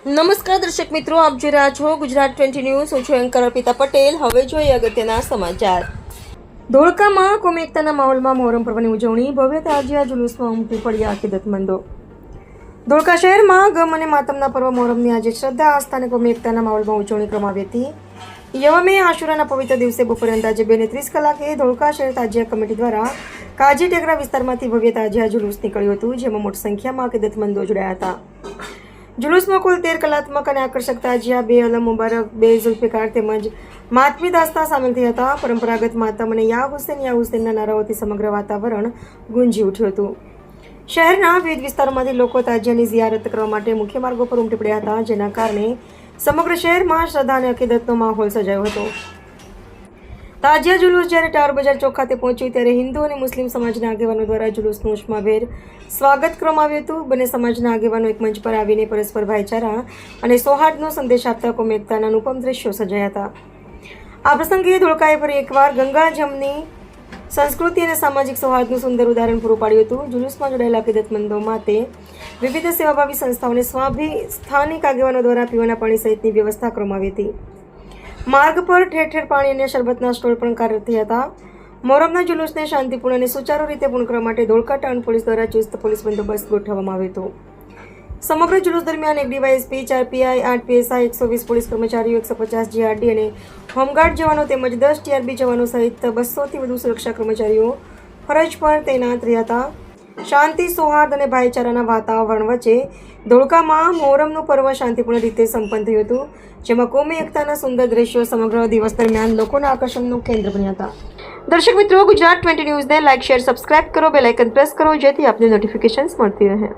નમસ્કાર દર્શક મિત્રો, આપ જોઈ રહ્યા છો ગુજરાત 20 ન્યૂઝ. હું છું એન્કર અર્પિતા પટેલ. હવે જોઈએ અગત્યના સમાચાર. ધોળકામાં કોમી એકતાના માહોલમાં મોહરમ પર્વની ઉજવણી. ભવ્ય તાજિયા જુલુસમાં ઉમટી પડ્યા અકીદતમંદો. ધોળકા શહેરમાં ગમ અને માતમના પર્વ મોહરમની આજે શ્રદ્ધા, આસ્થા અને કોમી એકતાના માહોલમાં ઉજવણી કરવામાં આવી હતી. યવમે આશુરાના પવિત્ર દિવસે બપોરે અંદાજે 2:30 કલાકે ધોળકા શહેર તાજિયા કમિટી દ્વારા કાજી ટેકરા વિસ્તારમાંથી ભવ્ય તાજિયા જુલુસ નીકળ્યું હતું, જેમાં મોટી સંખ્યામાં અકીદતમંદો જોડાયા હતા. જુલુસમાં કુલ 13 કલાત્મક અને આકર્ષક તાજિયા, 2 અલમ મુબારક, 2 ઝુલ્ફિકાર તેમજ માતમી દાસ્તા સામેલ થયા હતા. પરંપરાગત માતમ અને યા હુસેનના નારાઓથી સમગ્ર વાતાવરણ ગુંજી ઉઠ્યું હતું. શહેરના વિવિધ વિસ્તારોમાંથી લોકો તાજિયાની ઝિયારત કરવા માટે મુખ્ય માર્ગો પર ઉમટી પડ્યા હતા, જેના કારણે સમગ્ર શહેરમાં શ્રદ્ધા અને અકીદતનો માહોલ સર્જાયો હતો. તાજિયા જુલુસ જ્યારે ટાવર બજાર ચોક ખાતે પહોંચ્યું ત્યારે હિન્દુ અને મુસ્લિમ સમાજના આગેવાનો દ્વારા જુલુસનું ઉષ્માભેર સ્વાગત કરવામાં આવ્યું હતું. બંને સમાજના આગેવાનો એક મંચ પર આવીને પરસ્પર ભાઈચારા અને સૌહાર્દનો સંદેશ આપતા કોમી એકતાના અનુપમ દ્રશ્યો સર્જાયા હતા. આ પ્રસંગે ધોળકાએ ફરી એકવાર ગંગા જમની સંસ્કૃતિ અને સામાજિક સૌહાર્દનું સુંદર ઉદાહરણ પૂરું પાડ્યું હતું. જુલુસમાં જોડાયેલા અકીદતમંદો માટે વિવિધ સેવાભાવી સંસ્થાઓ અને સ્થાનિક આગેવાનો દ્વારા પીવાના પાણી સહિતની વ્યવસ્થા કરવામાં આવી હતી. માર્ગ પર ઠેર ઠેર પાણી અને શરબતના સ્ટોલ પણ કાર્યરત થયા હતા. મોહરમના જુલુસને શાંતિપૂર્ણ અને સુચારુ રીતે પૂર્ણ કરવા માટે ધોળકા ટાઉન પોલીસ દ્વારા ચુસ્ત પોલીસ બંદોબસ્ત ગોઠવવામાં આવ્યો હતો. સમગ્ર જુલુસ દરમિયાન 1 ડીવાયએસપી, 4 પીઆઈ, 8 પીએસઆઈ, 120 પોલીસ કર્મચારીઓ, 150 જીઆરડી અને હોમગાર્ડ જવાનો તેમજ 10 ટીઆરબી જવાનો સહિત 200થી વધુ સુરક્ષા કર્મચારીઓ ફરજ પર તૈનાત રહ્યા હતા. શાંતિ, સૌહાર્દ અને ભાઈચારાના વાતાવરણ વચ્ચે ધોળકામાં મોહરમનું પર્વ શાંતિપૂર્ણ રીતે સંપન્ન થયું હતું, જેમાં કોમી એકતાના સુંદર દ્રશ્યો સમગ્ર દિવસ દરમિયાન લોકોના આકર્ષણનું કેન્દ્ર બન્યા હતા. દર્શક મિત્રો, ગુજરાત 20 ન્યૂઝને લાઇક, શેર, સબસ્ક્રાઇબ કરો, બેલ આઇકન પ્રેસ કરો, જેથી આપને નોટિફિકેશન્સ મળતી રહે.